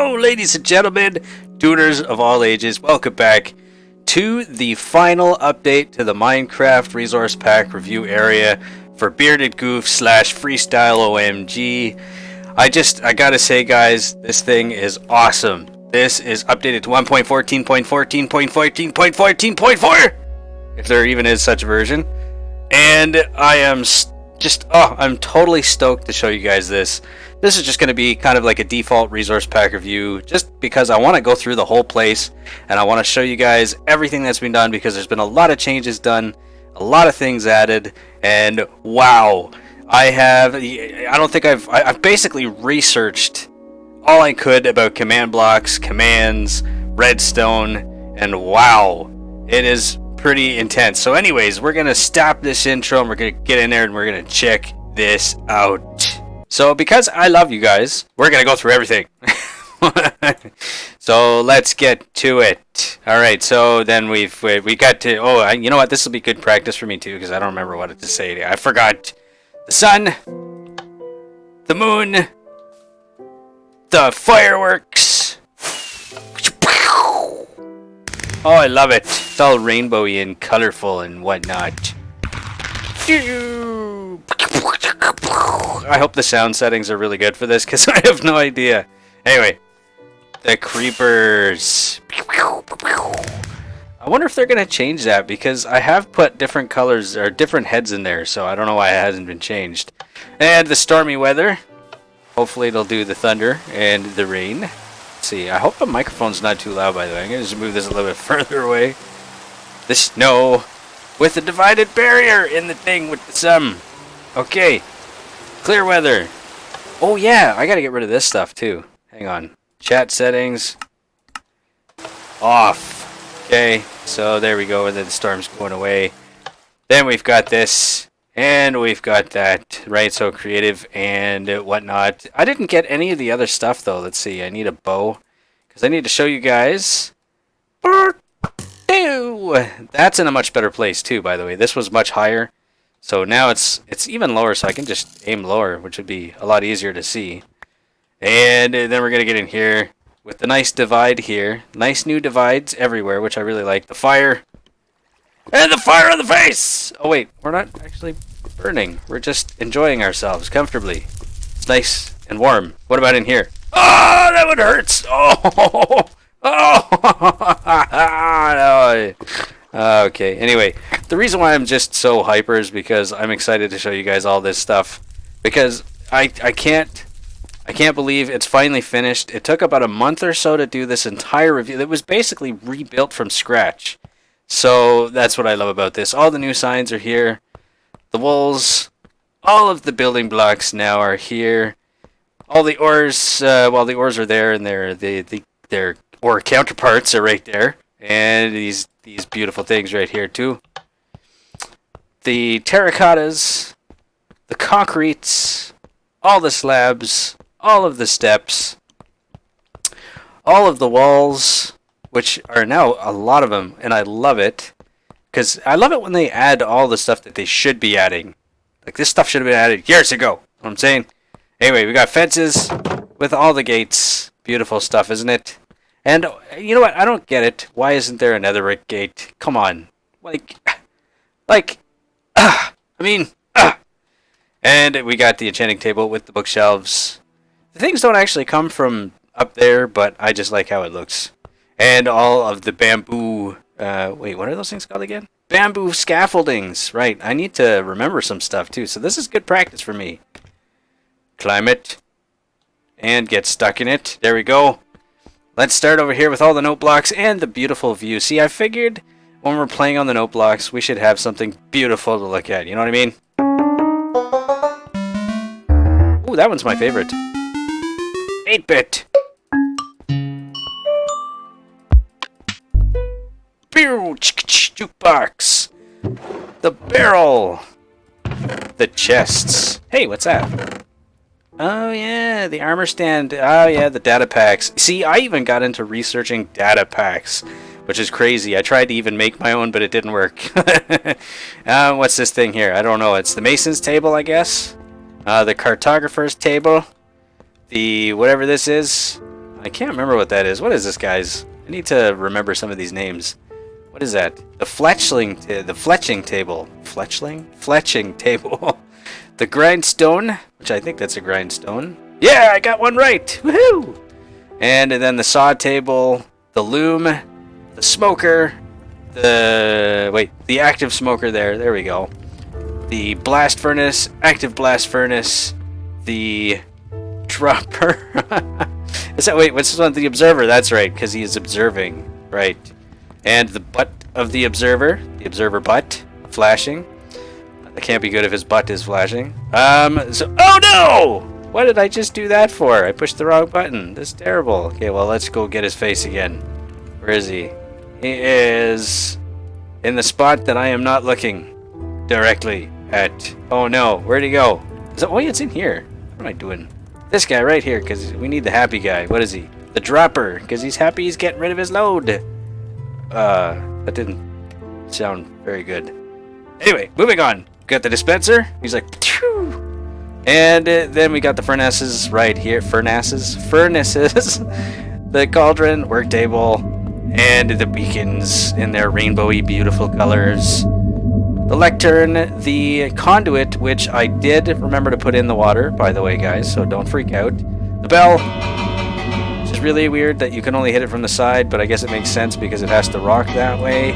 Hello, ladies and gentlemen, tuners of all ages. Welcome back to the final update to the Minecraft Resource Pack review area for Bearded Goof / Freestyle OMG. I gotta say, guys, this thing is awesome. This is updated to 1.14.14.14.14.14.4, if there even is such a version. And I am I'm totally stoked to show you guys this. This is just going to be kind of like a default resource pack review, just because I want to go through the whole place and I want to show you guys everything that's been done, because there's been a lot of changes done, a lot of things added, and wow, I've basically researched all I could about command blocks, commands, redstone, and wow, it is pretty intense. So anyways, we're going to stop this intro and we're going to get in there and we're going to check this out. So because I love you guys, we're going to go through everything. So let's get to it. Alright, so then we got to, you know what, this will be good practice for me too, because I don't remember what to say. I forgot the sun, the moon, the fireworks. Oh, I love it. It's all rainbowy and colorful and whatnot. I hope the sound settings are really good for this, because I have no idea. Anyway, the creepers. I wonder if they're going to change that, because I have put different colors or different heads in there, so I don't know why it hasn't been changed. And the stormy weather. Hopefully it'll do the thunder and the rain. Let's see, I hope the microphone's not too loud, by the way. I'm going to just move this a little bit further away. The snow with the divided barrier in the thing with the sun. Okay. Clear weather. Oh yeah, I gotta get rid of this stuff too. Hang on. Chat settings. Off. Okay, so there we go, and then the storm's going away. Then we've got this, and we've got that, right? So creative and whatnot. I didn't get any of the other stuff though. Let's see, I need a bow, because I need to show you guys. That's in a much better place too, by the way. This was much higher. So now it's even lower, so I can just aim lower, which would be a lot easier to see. And then we're going to get in here with the nice divide here. Nice new divides everywhere, which I really like. The fire. And the fire on the face! Oh wait, we're not actually burning. We're just enjoying ourselves comfortably. It's nice and warm. What about in here? Oh, that one hurts! Oh! Oh! No. Okay, anyway, the reason why I'm just so hyper is because I'm excited to show you guys all this stuff, because I can't believe it's finally finished. It took about a month or so to do this entire review. It was basically rebuilt from scratch. So that's what I love about this. All the new signs are here. The walls, all of the building blocks now are here. All the ores, the ores are there, and their ore counterparts are right there. And these beautiful things right here too. The terracottas, the concretes, all the slabs, all of the steps, all of the walls, which are now a lot of them, and I love it, because I love it when they add all the stuff that they should be adding. Like, this stuff should have been added years ago. You know what I'm saying? Anyway, we got fences with all the gates. Beautiful stuff, isn't it? And you know what? I don't get it. Why isn't there a netherite gate? Come on. And we got the enchanting table with the bookshelves. The things don't actually come from up there, but I just like how it looks. And all of the bamboo... wait, what are those things called again? Bamboo scaffoldings. Right, I need to remember some stuff too. So this is good practice for me. Climb it. And get stuck in it. There we go. Let's start over here with all the note blocks and the beautiful view. See, I figured when we're playing on the note blocks, we should have something beautiful to look at. You know what I mean? Ooh, that one's my favorite. 8-bit. Jukebox. The barrel. The chests. Hey, what's that? Oh yeah, the armor stand. Oh yeah, the data packs. See, I even got into researching data packs, which is crazy. I tried to even make my own, but it didn't work. What's this thing here? I don't know. It's the mason's table, I guess. The cartographer's table. The whatever this is. I can't remember what that is. What is this, guys? I need to remember some of these names. What is that? The fletching table. Fletching table. The grindstone, which I think that's a grindstone. Yeah, I got one right. Woohoo! And then the saw table, the loom, the smoker, the active smoker there. There we go. The blast furnace, active blast furnace, the dropper. What's this one? The observer. That's right, because he is observing. Right. And the butt of the observer butt, flashing. That can't be good if his butt is flashing. Oh no! What did I just do that for? I pushed the wrong button. This is terrible. Okay, well, let's go get his face again. Where is he? He is in the spot that I am not looking directly at. Oh no, where'd he go? It's in here. What am I doing? This guy right here, because we need the happy guy. What is he? The dropper, because he's happy he's getting rid of his load. That didn't sound very good. Anyway, moving on. Got the dispenser. He's like, phew. And then we got the furnaces right here. Furnaces. The cauldron, work table, and the beacons in their rainbowy, beautiful colors. The lectern, the conduit, which I did remember to put in the water, by the way, guys, so don't freak out. The bell, which is really weird that you can only hit it from the side, but I guess it makes sense because it has to rock that way.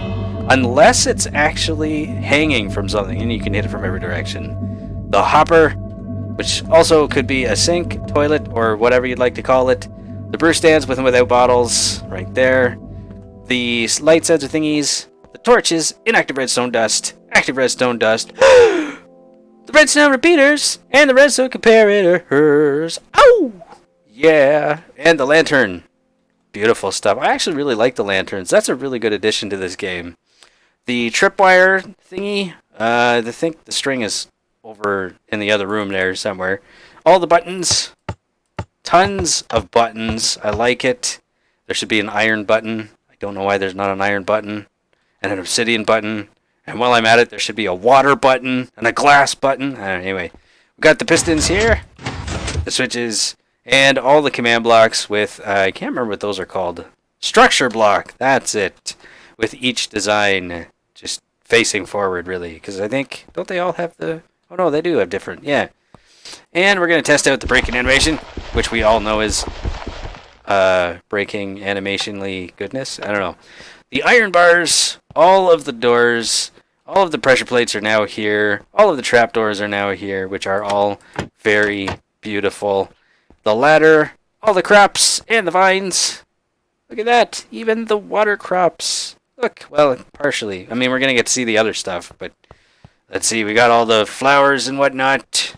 Unless it's actually hanging from something, and you can hit it from every direction. The hopper, which also could be a sink, toilet, or whatever you'd like to call it. The brew stands with and without bottles, right there. The light sensor thingies. The torches, inactive redstone dust, active redstone dust. The redstone repeaters, and the redstone comparators. Oh! Yeah! And the lantern. Beautiful stuff. I actually really like the lanterns. That's a really good addition to this game. The tripwire thingy. I think the string is over in the other room there somewhere. All the buttons. Tons of buttons. I like it. There should be an iron button. I don't know why there's not an iron button. And an obsidian button. And while I'm at it, there should be a water button and a glass button. Anyway, we've got the pistons here. The switches. And all the command blocks with, I can't remember what those are called. Structure block. That's it. With each design just facing forward, really. Because I think, don't they all have the... Oh, no, they do have different. Yeah. And we're going to test out the braking animation, which we all know is braking animationly goodness. I don't know. The iron bars, all of the doors, all of the pressure plates are now here. All of the trapdoors are now here, which are all very beautiful. The ladder, all the crops, and the vines. Look at that. Even the water crops. Look, well, partially. I mean, we're going to get to see the other stuff, but let's see. We got all the flowers and whatnot.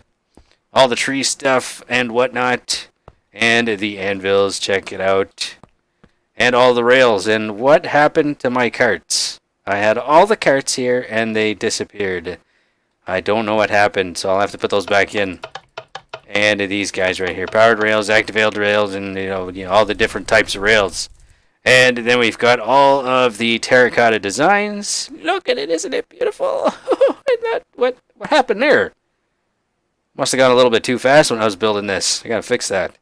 All the tree stuff and whatnot. And the anvils. Check it out. And all the rails. And what happened to my carts? I had all the carts here, and they disappeared. I don't know what happened, so I'll have to put those back in. And these guys right here, powered rails, activated rails, and you know all the different types of rails. And then we've got all of the terracotta designs. Look at it, isn't it beautiful? What happened there? Must have gone a little bit too fast when I was building this. I gotta fix that.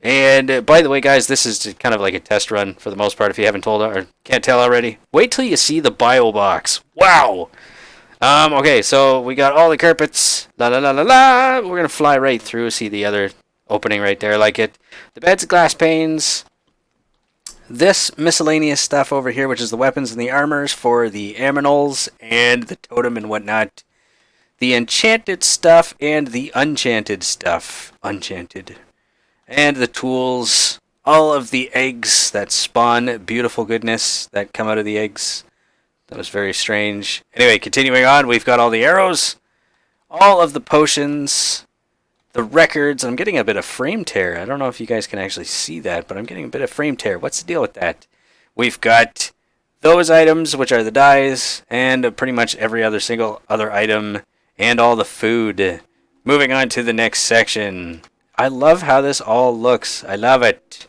And by the way, guys, this is just kind of like a test run for the most part. If you haven't told or can't tell already, wait till you see the bio box. Wow. Okay, so we got all the carpets. La la la la la. We're gonna fly right through. See the other opening right there, like it. The beds, glass panes. This miscellaneous stuff over here, which is the weapons and the armors for the aminals and the totem and whatnot. The enchanted stuff and the enchanted stuff. Enchanted. And the tools. All of the eggs that spawn beautiful goodness that come out of the eggs. That was very strange. Anyway, continuing on, we've got all the arrows, all of the potions, the records. I'm getting a bit of frame tear. I don't know if you guys can actually see that, but I'm getting a bit of frame tear. What's the deal with that? We've got those items, which are the dyes, and pretty much every other single other item, and all the food. Moving on to the next section. I love how this all looks. I love it.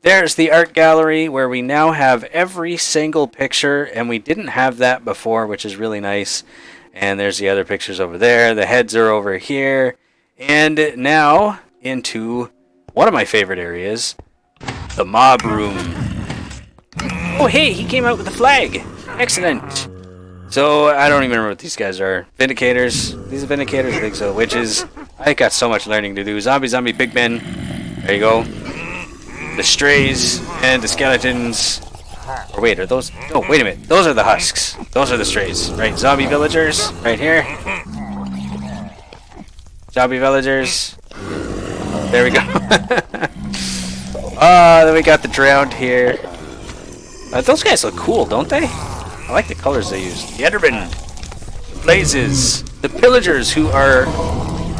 There's the art gallery where we now have every single picture, and we didn't have that before, which is really nice. And there's the other pictures over there. The heads are over here. And now into one of my favorite areas, the mob room. Oh, hey, he came out with a flag. Excellent. So, I don't even remember what these guys are. Vindicators. These are Vindicators? I think so. Witches. I got so much learning to do. Zombie, big men. There you go. The strays and the skeletons. Or wait, are those... No, wait a minute. Those are the husks. Those are the strays. Right, zombie villagers. Right here. Zombie villagers. There we go. Then we got the drowned here. Those guys look cool, don't they? I like the colors they used. The Endermen, the Blazes, the Pillagers, who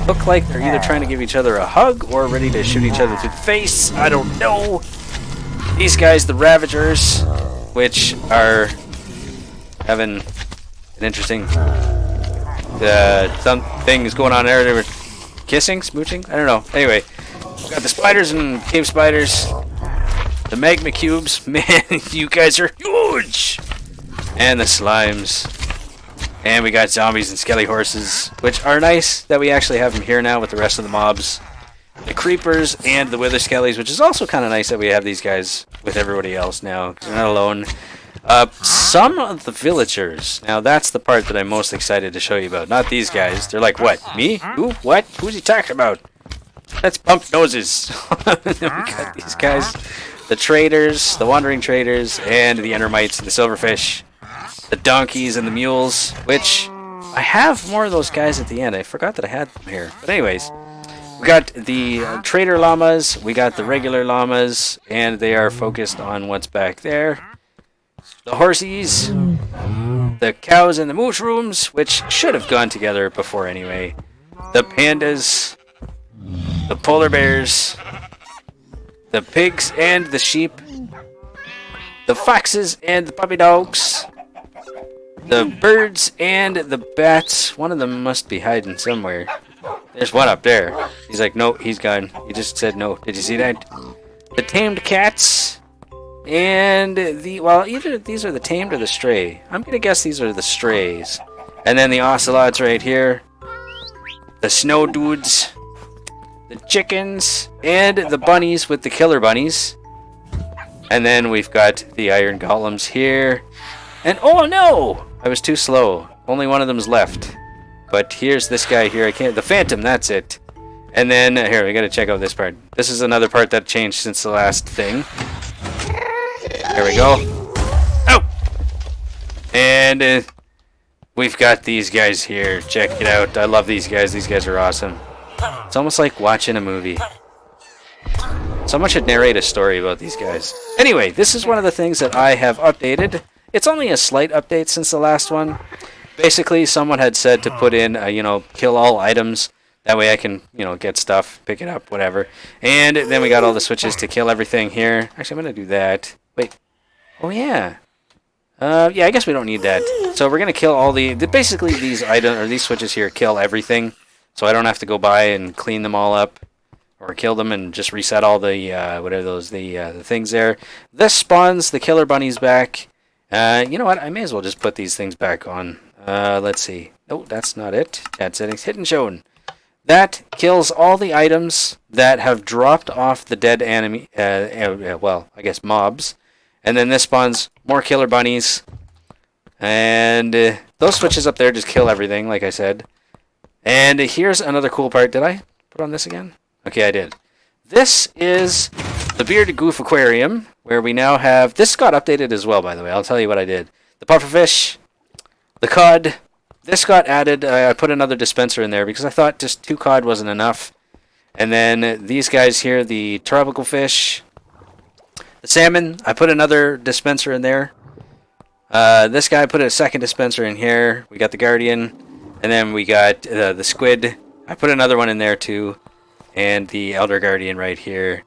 look like they're either trying to give each other a hug or ready to shoot each other through the face. I don't know. These guys, the Ravagers, which are having an interesting some things going on there. They were kissing, smooching. I don't know. Anyway, we got the spiders and cave spiders. The magma cubes, man, you guys are huge! And the slimes. And we got zombies and skelly horses, which are nice that we actually have them here now with the rest of the mobs. The creepers and the wither skellies, which is also kind of nice that we have these guys with everybody else now, because we're not alone. Some of the villagers. Now that's the part that I'm most excited to show you about. Not these guys. They're like, what? Me? Who? What? Who's he talking about? Let's bump noses. We got these guys. The traders, the wandering traders, and the endermites and the silverfish. The donkeys and the mules, which I have more of those guys at the end. I forgot that I had them here. But anyways, we got the trader llamas, we got the regular llamas, and they are focused on what's back there. The horsies, the cows and the mushrooms, which should have gone together before anyway. The pandas, the polar bears, the pigs and the sheep, the foxes and the puppy dogs, the birds and the bats. One of them must be hiding somewhere. There's one up there. He's like, no, he's gone. He just said no. Did you see that? The tamed cats and well, either these are the tamed or the stray. I'm gonna guess these are the strays. And then the ocelots right here. The snow dudes. The chickens, and the bunnies with the killer bunnies. And then we've got the iron golems here. And oh no! I was too slow. Only one of them's left. But here's this guy here. The phantom, that's it. And then, here, we gotta check out this part. This is another part that changed since the last thing. There we go. Oh! And we've got these guys here. Check it out. I love these guys. These guys are awesome. It's almost like watching a movie. Someone should narrate a story about these guys. Anyway, this is one of the things that I have updated. It's only a slight update since the last one. Basically, someone had said to put in, kill all items. That way I can, get stuff, pick it up, whatever. And then we got all the switches to kill everything here. Actually, I'm going to do that. Wait. Oh, yeah. Yeah, I guess we don't need that. So we're going to kill all basically these items, or these switches here kill everything. So I don't have to go by and clean them all up. Or kill them and just reset all the, the things there. This spawns the killer bunnies back. You know what? I may as well just put these things back on. Let's see. No, that's not it. Chat settings. Hidden shown. That kills all the items that have dropped off the dead enemy. Well, I guess mobs. And then this spawns more killer bunnies. And those switches up there just kill everything, like I said. And here's another cool part. Did I put on this again? Okay, I did. This is the Bearded Goof Aquarium, where we now have... This got updated as well, by the way. I'll tell you what I did. The pufferfish, the cod. This got added. I put another dispenser in there because I thought just 2 cod wasn't enough. And then these guys here, the tropical fish, the salmon. I put another dispenser in there. This guy put a second dispenser in here. We got the guardian. And then we got the squid. I put another one in there too. And the elder guardian right here.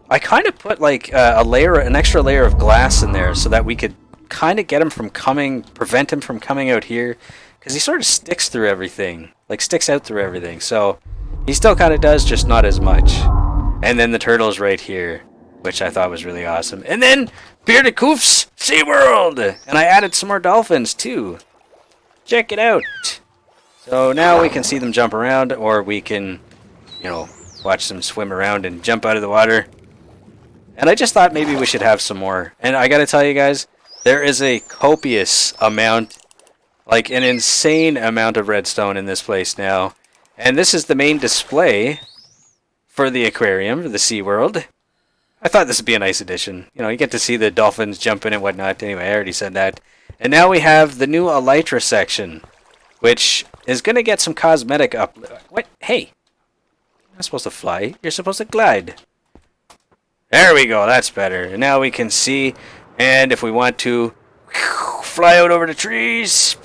I kind of put like an extra layer of glass in there so that we could kind of get him from prevent him from coming out here. Because he sort of sticks through everything. Like sticks out through everything. So he still kind of does, just not as much. And then the turtles right here, which I thought was really awesome. And then Bearded Goof's SeaWorld! And I added some more dolphins too. Check it out! So now we can see them jump around, or we can, watch them swim around and jump out of the water. And I just thought maybe we should have some more. And I gotta tell you guys, there is a copious amount, like an insane amount of redstone in this place now. And this is the main display for the aquarium, for the SeaWorld. I thought this would be a nice addition. You know, you get to see the dolphins jumping and whatnot. Anyway, I already said that. And now we have the new elytra section, which is going to get some cosmetic up. What? Hey, you're not supposed to fly. You're supposed to glide. There we go. That's better. And now we can see. And if we want to fly out over the trees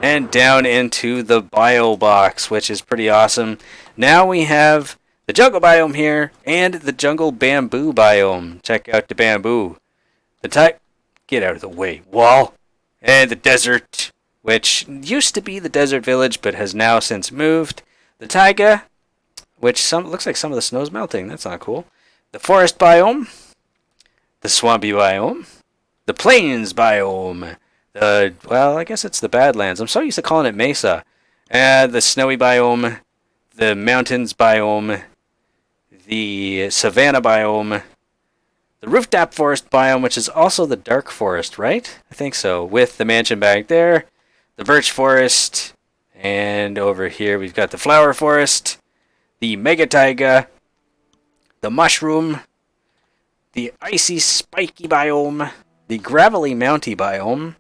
and down into the bio box, which is pretty awesome. Now we have the jungle biome here and the jungle bamboo biome. Check out the bamboo. The type. Get out of the way, wall. And the desert, which used to be the desert village, but has now since moved. The taiga, which looks like some of the snow's melting. That's not cool. The forest biome. The swampy biome. The plains biome. Well, I guess it's the badlands. I'm so used to calling it mesa. And the snowy biome. The mountains biome. The savanna biome. The rooftop forest biome, which is also the dark forest, right? I think so. With the mansion back there. The birch forest. And over here we've got the flower forest. The mega taiga. The mushroom. The icy spiky biome. The gravelly mounty biome.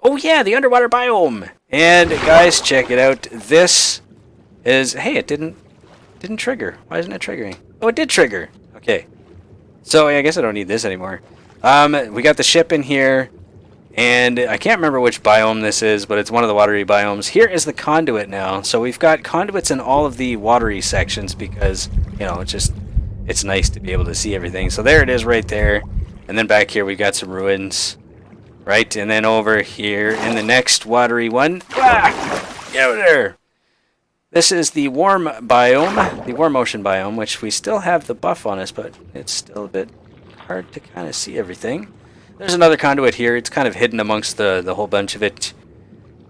Oh yeah, the underwater biome. And guys, check it out. This is... Hey, it didn't trigger. Why isn't it triggering? Oh, it did trigger. Okay. So I guess I don't need this anymore. We got the ship in here, and I can't remember which biome this is, but it's one of the watery biomes. Here is the conduit now. So we've got conduits in all of the watery sections because, you know, it's nice to be able to see everything. So there it is right there. And then back here we've got some ruins. Right, and then over here in the next watery one. Ah! Get over there! This is the warm biome, the warm ocean biome, which we still have the buff on us, but it's still a bit hard to kind of see everything. There's another conduit here. It's kind of hidden amongst the whole bunch of it.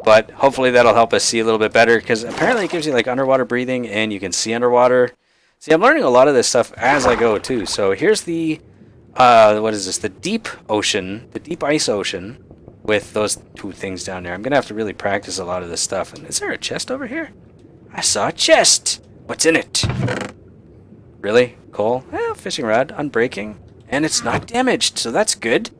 But hopefully that'll help us see a little bit better, because apparently it gives you like underwater breathing, and you can see underwater. See, I'm learning a lot of this stuff as I go, too. So here's the, what is this? The deep ocean, the deep ice ocean, with those two things down there. I'm going to have to really practice a lot of this stuff. And is there a chest over here? I saw a chest. What's in it? Really? Coal? Well, fishing rod, unbreaking. And it's not damaged, so that's good.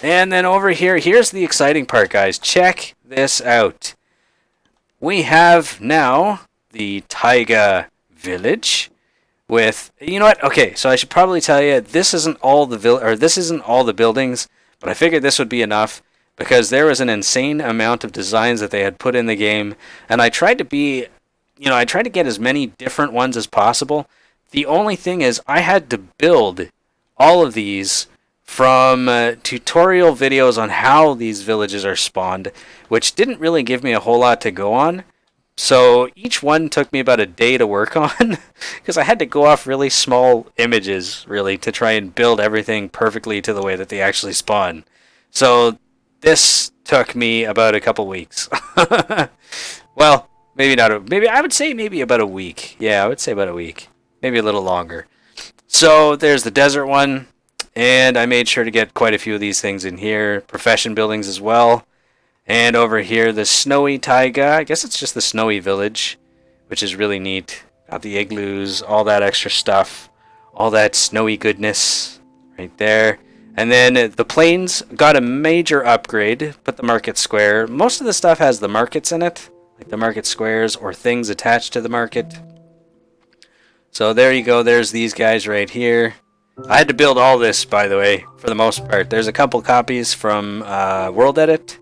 And then over here, here's the exciting part, guys. Check this out. We have now the Taiga Village with... You know what? Okay, so I should probably tell you, this isn't all the buildings, but I figured this would be enough, because there was an insane amount of designs that they had put in the game, and I tried to get as many different ones as possible. The only thing is, I had to build all of these from tutorial videos on how these villages are spawned, which didn't really give me a whole lot to go on. So each one took me about a day to work on, because I had to go off really small images, really, to try and build everything perfectly to the way that they actually spawn. So this took me about a couple weeks. Well, maybe not. Maybe I would say maybe about a week. Yeah, I would say about a week. Maybe a little longer. So there's the desert one, and I made sure to get quite a few of these things in here. Profession buildings as well. And over here, the snowy taiga. I guess it's just the snowy village, which is really neat. Got the igloos, all that extra stuff, all that snowy goodness right there. And then the plains got a major upgrade. Put the market square. Most of the stuff has the markets in it, like the market squares or things attached to the market. So there you go. There's these guys right here. I had to build all this, by the way, for the most part. There's a couple copies from World Edit.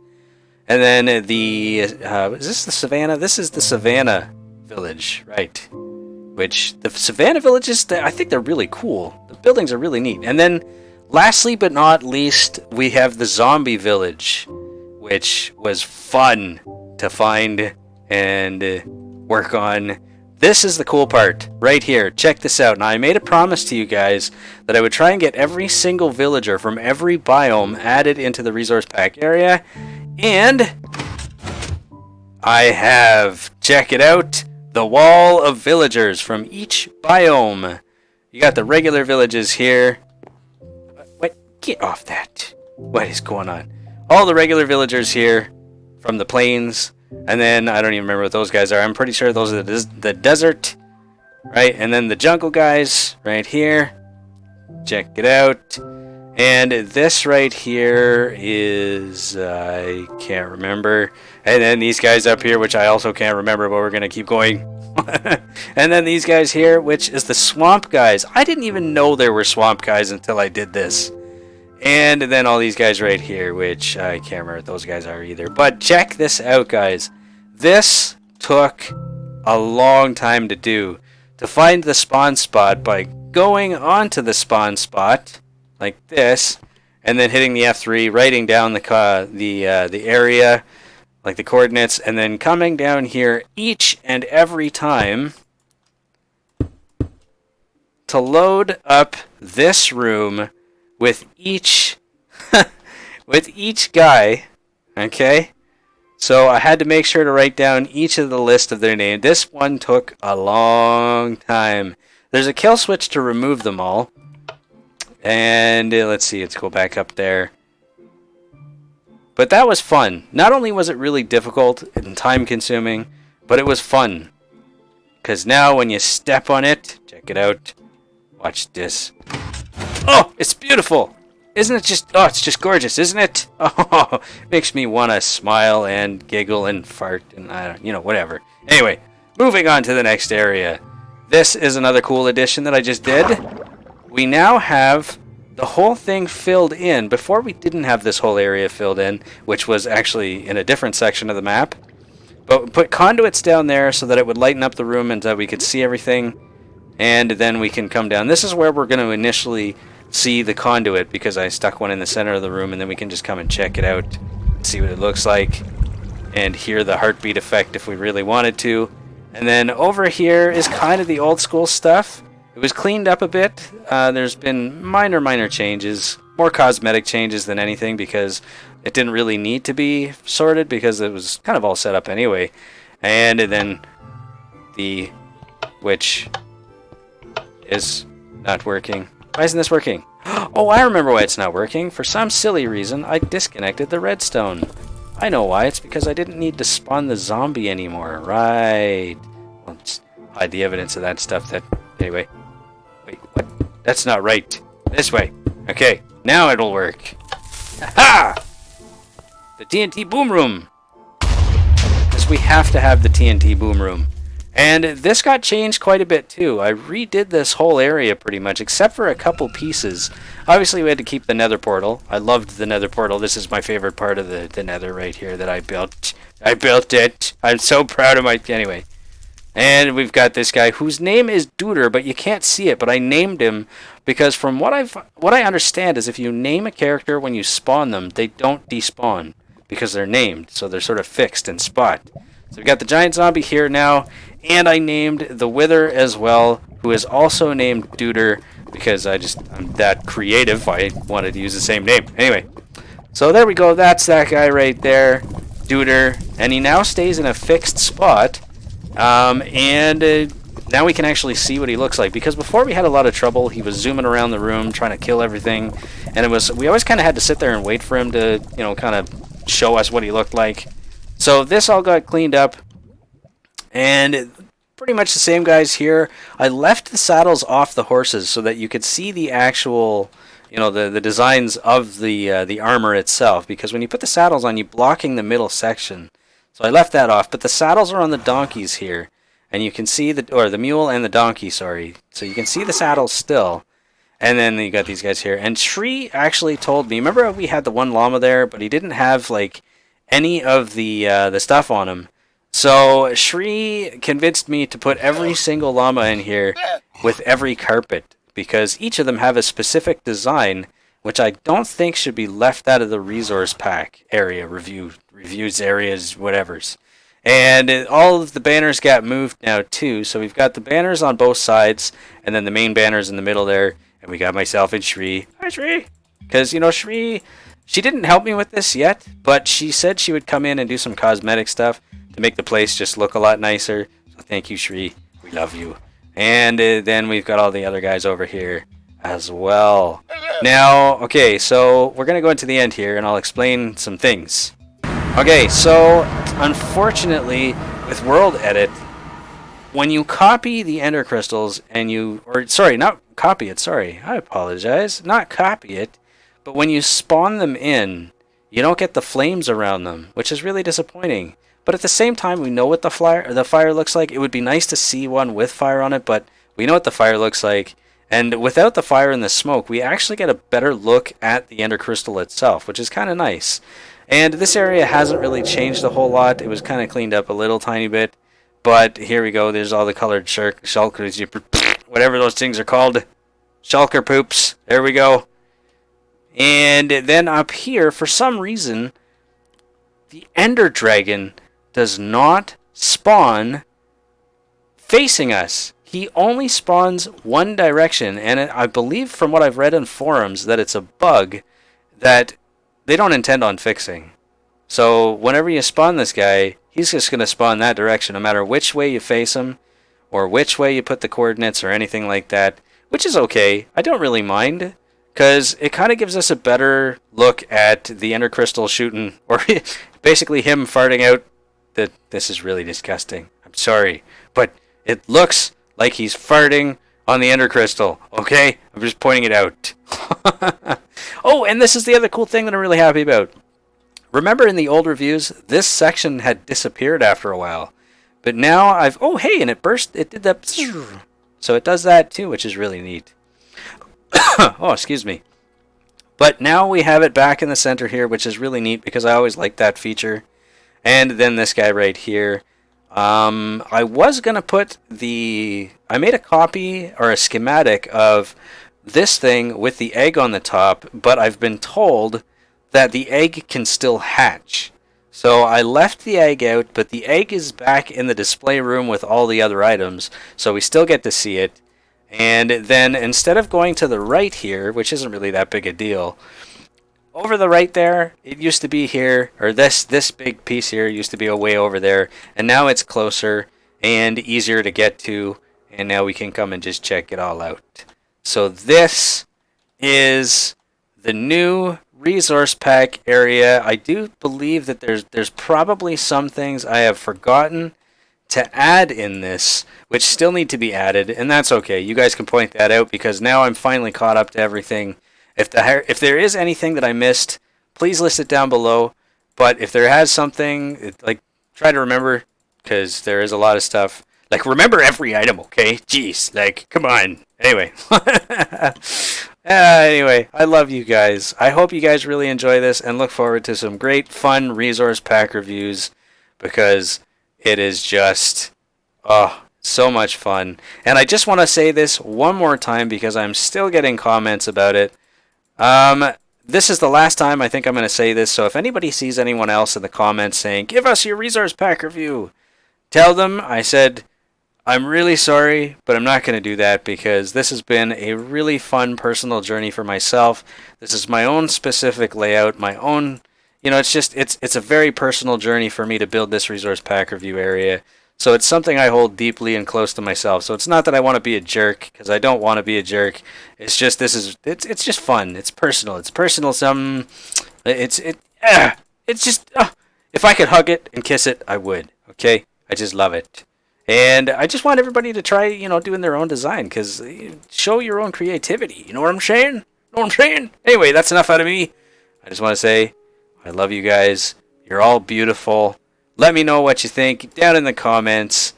And then is this the Savannah? This is the Savannah Village, right? Which, the Savannah Villages, I think they're really cool. The buildings are really neat. And then, lastly but not least, we have the Zombie Village, which was fun to find and work on. This is the cool part, right here. Check this out. Now, I made a promise to you guys that I would try and get every single villager from every biome added into the resource pack area. And I have, check it out, the wall of villagers from each biome. You got the regular villages here. What? Get off that. What is going on? All the regular villagers here from the plains. And then, I don't even remember what those guys are. I'm pretty sure those are the desert. Right? And then the jungle guys right here. Check it out. And this right here is, I can't remember. And then these guys up here, which I also can't remember, but we're going to keep going. And then these guys here, which is the swamp guys. I didn't even know there were swamp guys until I did this. And then all these guys right here, which I can't remember what those guys are either. But check this out, guys. This took a long time to do. To find the spawn spot by going onto the spawn spot like this, and then hitting the F3, writing down the area, like the coordinates, and then coming down here each and every time to load up this room with each with each guy. Okay, so I had to make sure to write down each of the list of their name. This one took a long time. There's a kill switch to remove them all. And let's see, let's go back up there. But that was fun. Not only was it really difficult and time consuming, but it was fun. Because now when you step on it, check it out. Watch this. Oh, it's beautiful. Isn't it just, oh, it's just gorgeous, isn't it? Oh, makes me want to smile and giggle and fart and, I don't, you know, whatever. Anyway, moving on to the next area. This is another cool addition that I just did. We now have the whole thing filled in. Before we didn't have this whole area filled in, which was actually in a different section of the map. But we put conduits down there so that it would lighten up the room and that we could see everything. And then we can come down. This is where we're going to initially see the conduit because I stuck one in the center of the room, and then we can just come and check it out, see what it looks like, and hear the heartbeat effect if we really wanted to. And then over here is kind of the old school stuff. It was cleaned up a bit. There's been minor changes, more cosmetic changes than anything because it didn't really need to be sorted because it was kind of all set up anyway. And then the, which is not working. Why isn't this working? Oh, I remember why it's not working. For some silly reason, I disconnected the redstone. I know why. It's because I didn't need to spawn the zombie anymore. Right. Let's hide the evidence of that stuff. Anyway. Wait, what? That's not right. This way. Okay, now it'll work. Ha! The TNT boom room. Because we have to have the TNT boom room. And this got changed quite a bit too. I redid this whole area pretty much, except for a couple pieces. Obviously, we had to keep the nether portal. I loved the nether portal. This is my favorite part of the nether right here that I built. I built it. I'm so proud of my... Anyway. And we've got this guy whose name is Duder, but you can't see it. But I named him because from what I understand is if you name a character when you spawn them, they don't despawn because they're named. So they're sort of fixed in spot. So we've got the giant zombie here now. And I named the Wither as well, who is also named Duder because I'm that creative. I wanted to use the same name. Anyway, so there we go. That's that guy right there, Duder. And he now stays in a fixed spot. Now we can actually see what he looks like, because before we had a lot of trouble. He was zooming around the room trying to kill everything, and we always kind of had to sit there and wait for him to, you know, kind of show us what he looked like. So this all got cleaned up, and pretty much the same guys here. I left the saddles off the horses so that you could see the actual, you know, the designs of the armor itself, because when you put the saddles on, you're blocking the middle section. So I left that off, but the saddles are on the donkeys here, and you can see the mule and the donkey, sorry. So you can see the saddles still, and then you got these guys here. And Shree actually told me, remember we had the one llama there, but he didn't have like any of the stuff on him. So Shree convinced me to put every single llama in here with every carpet, because each of them have a specific design, which I don't think should be left out of the resource pack area, reviews areas, whatevers. And all of the banners got moved now too, so we've got the banners on both sides, and then the main banners in the middle there, and we got myself and Shree. Hi Shree! Because, you know, Shree, she didn't help me with this yet, but she said she would come in and do some cosmetic stuff to make the place just look a lot nicer. So thank you, Shree. We love you. And then we've got all the other guys over here as well. Now, okay, so we're going to go into the end here and I'll explain some things. Okay, so unfortunately with World Edit, when you copy the ender crystals and not copy it, I apologize, not copy it, but when you spawn them in, you don't get the flames around them, which is really disappointing. But at the same time, we know what the fire looks like. It would be nice to see one with fire on it, but we know what the fire looks like. And without the fire and the smoke, we actually get a better look at the ender crystal itself, which is kind of nice. And this area hasn't really changed a whole lot. It was kind of cleaned up a little tiny bit. But here we go. There's all the colored shulkers, whatever those things are called. Shulker poops. There we go. And then up here, for some reason, the ender dragon does not spawn facing us. He only spawns one direction. And I believe from what I've read in forums that it's a bug that they don't intend on fixing. So whenever you spawn this guy, he's just going to spawn that direction no matter which way you face him or which way you put the coordinates or anything like that, which is okay. I don't really mind because it kind of gives us a better look at the ender crystal shooting, or basically him farting out. This is really disgusting. I'm sorry, but it looks like he's farting on the ender crystal, okay? I'm just pointing it out. Oh, and this is the other cool thing that I'm really happy about. Remember in the old reviews, this section had disappeared after a while. But now oh hey, and it did that, so it does that too, which is really neat. Oh, excuse me. But now we have it back in the center here, which is really neat because I always liked that feature. And then this guy right here. I was going to put I made a copy or a schematic of this thing with the egg on the top, but I've been told that the egg can still hatch. So I left the egg out, but the egg is back in the display room with all the other items, so we still get to see it. And then instead of going to the right here, which isn't really that big a deal, over the right there, it used to be here, or this big piece here used to be way over there, and now it's closer and easier to get to, and now we can come and just check it all out. So this is the new resource pack area. I do believe that there's probably some things I have forgotten to add in this, which still need to be added, and that's okay. You guys can point that out because now I'm finally caught up to everything. If there is anything that I missed, please list it down below. But if there has something, try to remember, because there is a lot of stuff. Remember every item, okay? Jeez, come on. Anyway. Anyway, I love you guys. I hope you guys really enjoy this and look forward to some great, fun resource pack reviews because it is just, so much fun. And I just want to say this one more time because I'm still getting comments about it. This is the last time I think I'm going to say this, so if anybody sees anyone else in the comments saying, give us your resource pack review, tell them I said, I'm really sorry, but I'm not going to do that because this has been a really fun personal journey for myself. This is my own specific layout, my own, it's a very personal journey for me to build this resource pack review area. So it's something I hold deeply and close to myself. So it's not that I want to be a jerk, because I don't want to be a jerk. It's just it's just fun. It's personal. It's personal. It's just if I could hug it and kiss it, I would. Okay, I just love it, and I just want everybody to try doing their own design, because show your own creativity. You know what I'm saying? Anyway, that's enough out of me. I just want to say I love you guys. You're all beautiful. Let me know what you think down in the comments.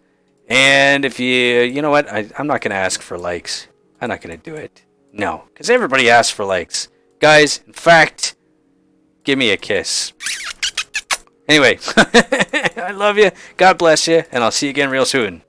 And if you know what, I'm not going to ask for likes. I'm not going to do it. No, because everybody asks for likes. Guys, in fact, give me a kiss. Anyway, I love you. God bless you. And I'll see you again real soon.